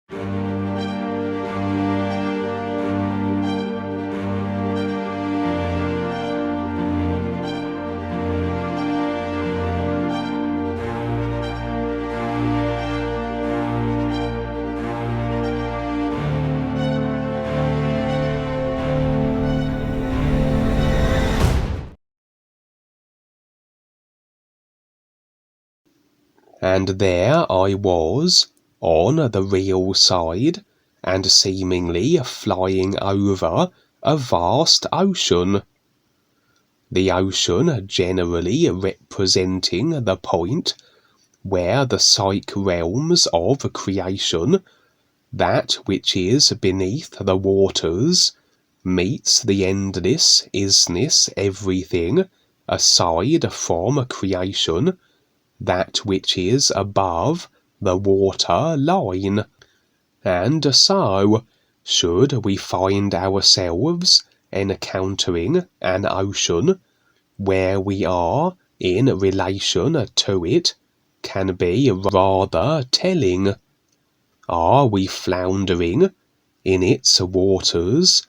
And there I was, on the real side, and seemingly flying over a vast ocean. The ocean generally representing the point where the psych realms of creation, that which is beneath the waters, meets the endless isness everything aside from creation, that which is above the water line. And so, should we find ourselves encountering an ocean, where we are in relation to it can be rather telling. Are we floundering in its waters,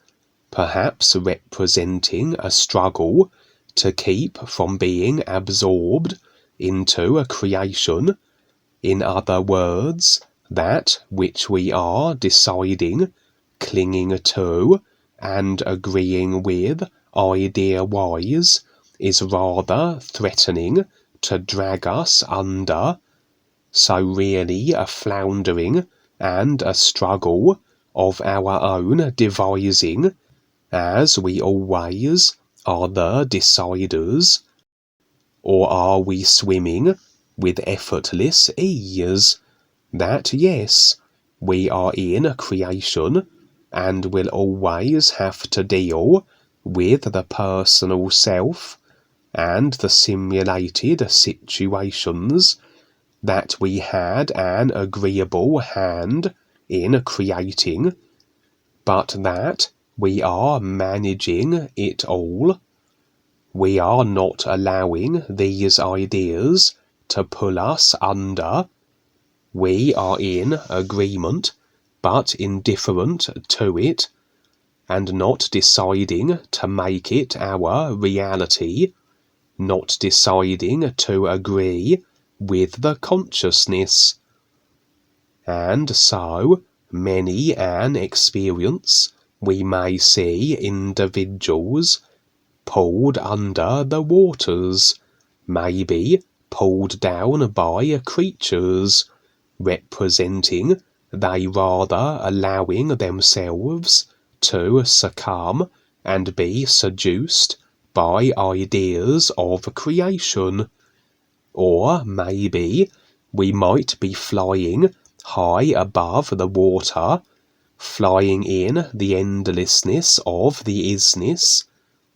perhaps representing a struggle to keep from being absorbed into a creation? In other words, that which we are deciding, clinging to, and agreeing with idea-wise is rather threatening to drag us under. So really a floundering and a struggle of our own devising, as we always are the deciders. Or are we swimming with effortless ease, that yes, we are in creation and will always have to deal with the personal self and the simulated situations that we had an agreeable hand in creating, but that we are managing it all? We are not allowing these ideas to pull us under. We are in agreement, but indifferent to it, and not deciding to make it our reality, not deciding to agree with the consciousness. And so, many an experience we may see individuals pulled under the waters, maybe pulled down by creatures, representing they rather allowing themselves to succumb and be seduced by ideas of creation. Or maybe we might be flying high above the water, flying in the endlessness of the isness,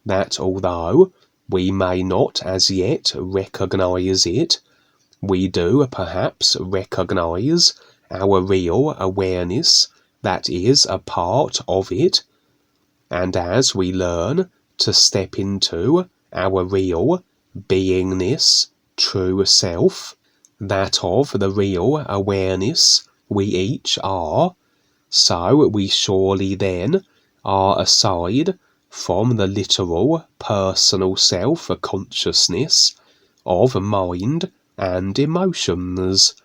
that although we may not as yet recognize it, we do perhaps recognize our real awareness that is a part of it, and as we learn to step into our real beingness, true self, that of the real awareness we each are, so we surely then are aside from the literal personal self-consciousness of mind and emotions.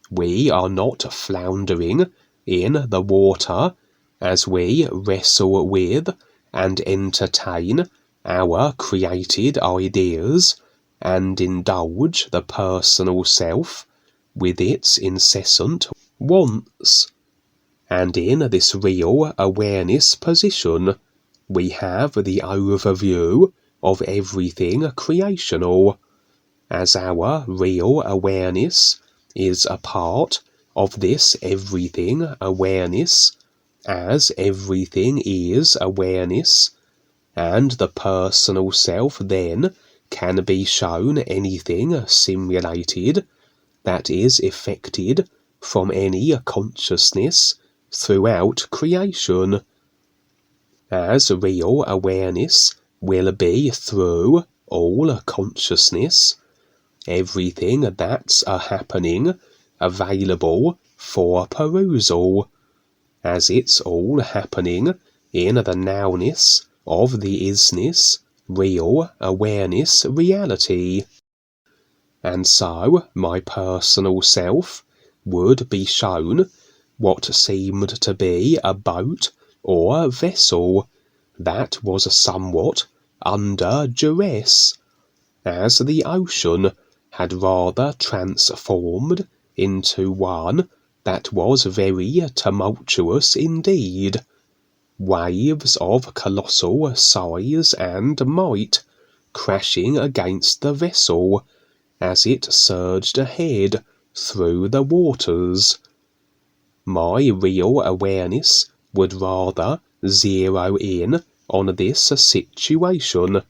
We are not floundering in the water as we wrestle with and entertain our created ideas and indulge the personal self with its incessant wants. And in this real awareness position, we have the overview of everything creational, as our real awareness is a part of this everything awareness, as everything is awareness, and the personal self then can be shown anything simulated that is effected from any consciousness throughout creation, as real awareness will be through all consciousness, everything that's a happening available for perusal, as it's all happening in the nowness of the isness, real awareness reality. And so my personal self would be shown what seemed to be a boat or vessel that was somewhat under duress, as the ocean had rather transformed into one that was very tumultuous indeed, waves of colossal size and might crashing against the vessel as it surged ahead through the waters. My real awareness would rather zero in on this situation,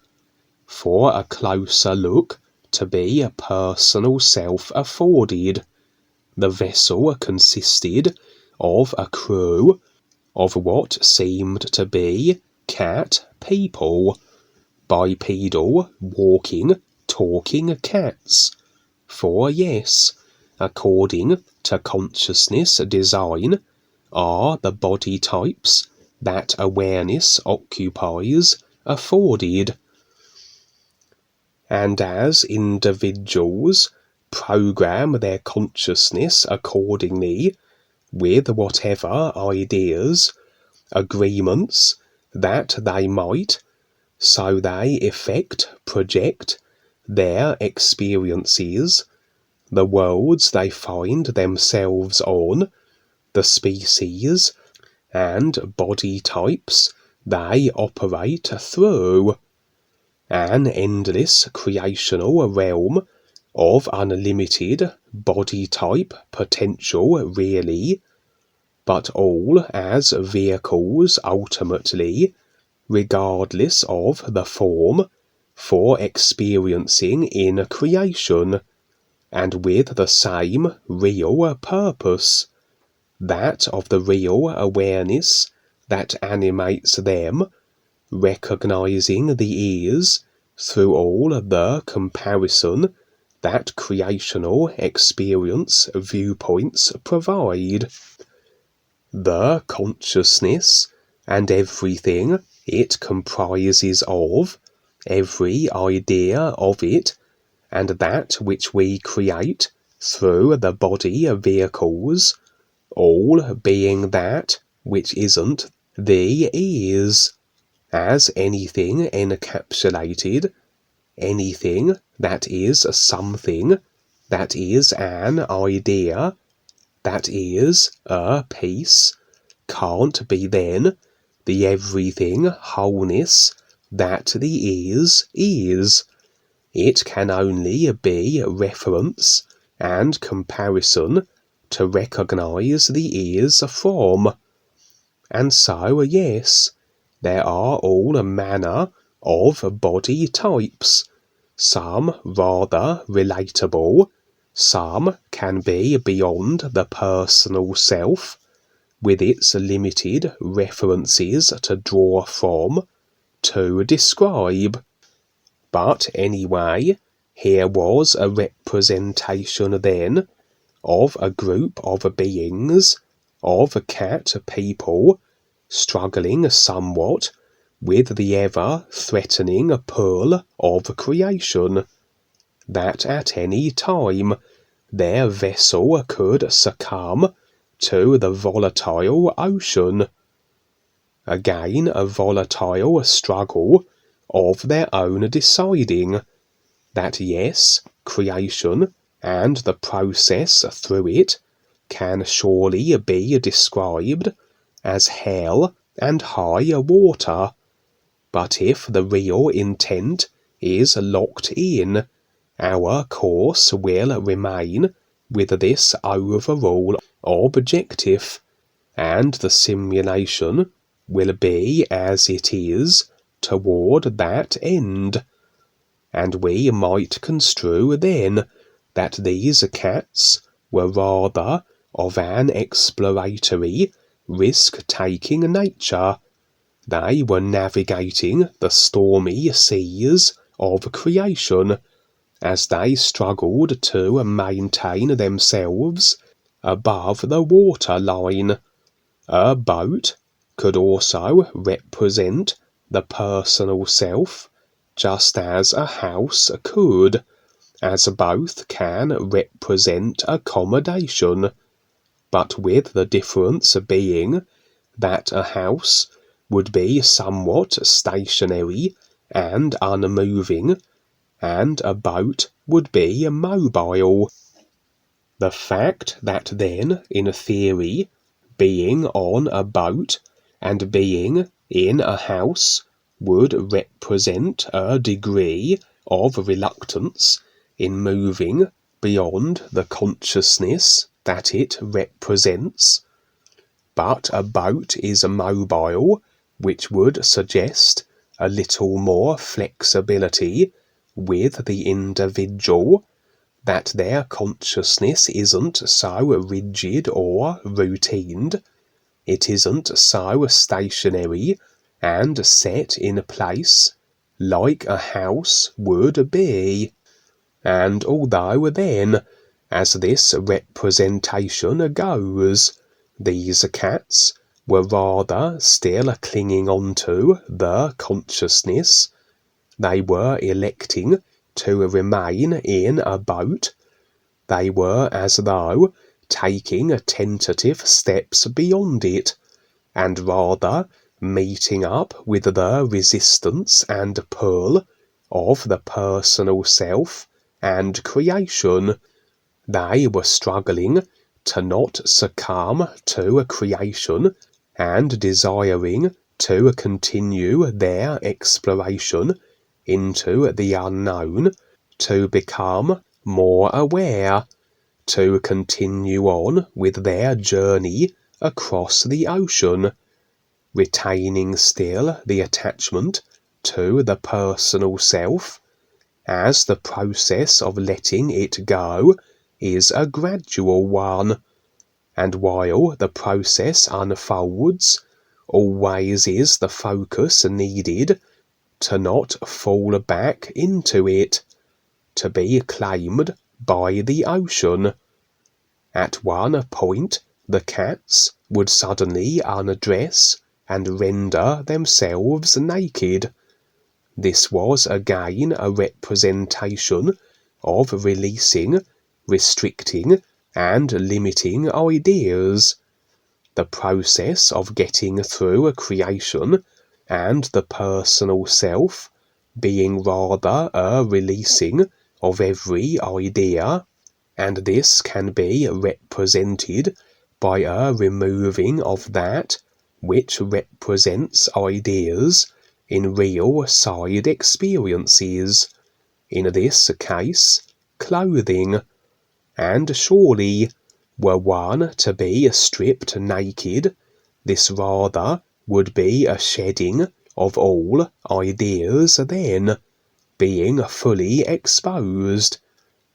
for a closer look to be a personal self afforded. The vessel consisted of a crew of what seemed to be cat people, bipedal, walking, talking cats. For yes, according to consciousness design, are the body types that awareness occupies afforded. And as individuals program their consciousness accordingly, with whatever ideas, agreements that they might, so they project their experiences, the worlds they find themselves on, the species and body types they operate through, an endless creational realm of unlimited body type potential really, but all as vehicles ultimately, regardless of the form, for experiencing in creation, and with the same real purpose, that of the real awareness that animates them, recognizing the ease through all the comparison that creational experience viewpoints provide. The consciousness and everything it comprises of, every idea of it, and that which we create through the body vehicles, all being that which isn't the is, as anything encapsulated, anything that is something, that is an idea, that is a piece, can't be then the everything wholeness that the is. It can only be reference and comparison to recognize the is from. And so, yes, there are all manner of body types, some rather relatable, some can be beyond the personal self, with its limited references to draw from, to describe. But anyway, here was a representation then of a group of beings, of cat people, struggling somewhat with the ever-threatening pull of creation, that at any time their vessel could succumb to the volatile ocean. Again a volatile struggle of their own deciding, that yes, creation and the process through it can surely be described as hell and high water, but if the real intent is locked in, our course will remain with this overall objective, and the simulation will be as it is toward that end. And we might construe then that these cats were rather of an exploratory, risk-taking nature. They were navigating the stormy seas of creation, as they struggled to maintain themselves above the waterline. A boat could also represent the personal self, just as a house could, as both can represent accommodation, but with the difference being that a house would be somewhat stationary and unmoving, and a boat would be mobile. The fact that then, in theory, being on a boat and being in a house would represent a degree of reluctance in moving beyond the consciousness that it represents. But a boat is mobile, which would suggest a little more flexibility with the individual, that their consciousness isn't so rigid or routined, it isn't so stationary and set in place like a house would be. And although then, as this representation goes, these cats were rather still clinging on to the consciousness, they were electing to remain in a boat, they were as though taking tentative steps beyond it, and rather meeting up with the resistance and pull of the personal self and creation. They were struggling to not succumb to creation and desiring to continue their exploration into the unknown, to become more aware, to continue on with their journey across the ocean, retaining still the attachment to the personal self, as the process of letting it go is a gradual one, and while the process unfolds, always is the focus needed to not fall back into it, to be claimed by the ocean. At one point, the cats would suddenly undress and render themselves naked. This was again a representation of releasing, restricting, and limiting ideas. The process of getting through creation and the personal self being rather a releasing of every idea, and this can be represented by a removing of that which represents ideas in real side experiences, in this case clothing, and surely were one to be stripped naked, this rather would be a shedding of all ideas then, being fully exposed,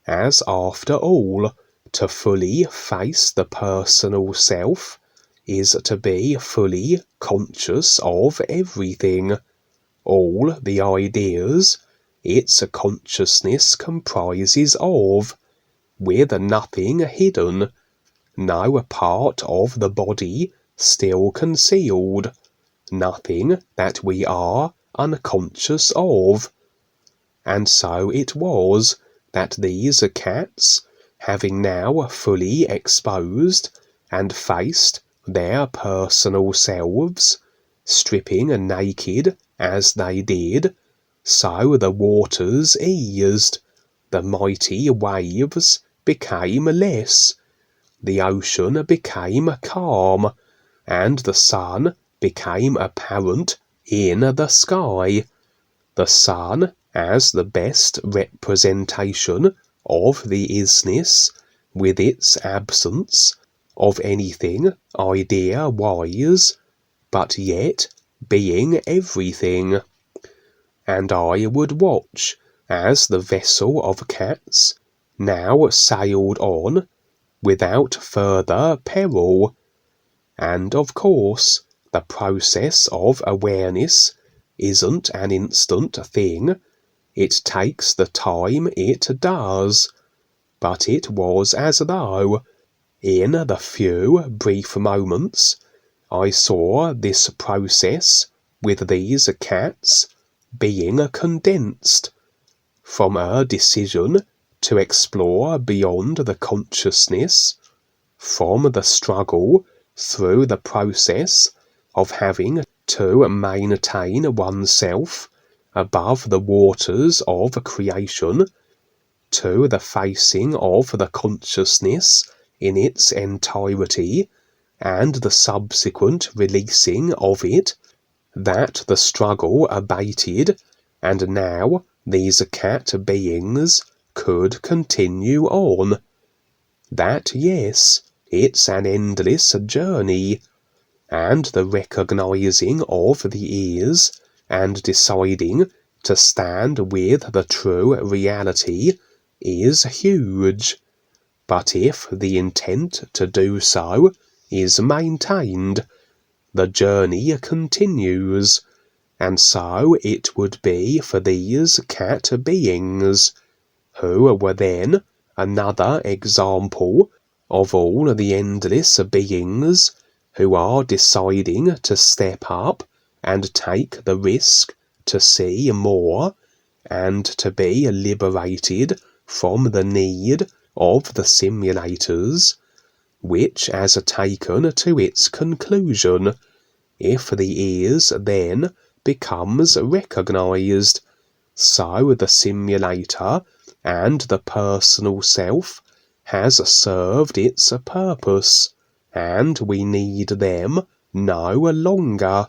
as after all, to fully face the personal self is to be fully conscious of everything, all the ideas its consciousness comprises of, with nothing hidden, no part of the body still concealed, nothing that we are unconscious of. And so it was that these cats, having now fully exposed and faced their personal selves, stripping naked as they did, so the waters eased, the mighty waves became less, the ocean became calm, and the sun became apparent in the sky, the sun as the best representation of the isness, with its absence of anything idea-wise, but yet being everything. And I would watch as the vessel of cats now sailed on without further peril, and of course the process of awareness isn't an instant thing, it takes the time it does, but it was as though In the few brief moments I saw this process with these cats being condensed from a decision to explore beyond the consciousness, from the struggle through the process of having to maintain oneself above the waters of creation, to the facing of the consciousness in its entirety and the subsequent releasing of it, that the struggle abated, and now these cat beings could continue on. That, yes, it's an endless journey, and the recognizing of the ears and deciding to stand with the true reality is huge. But if the intent to do so is maintained, the journey continues, and so it would be for these cat beings, who were then another example of all the endless beings who are deciding to step up and take the risk to see more, and to be liberated from the need of the simulators, which has taken to its conclusion, if the ears then becomes recognized, so the simulator and the personal self has served its purpose, and we need them no longer.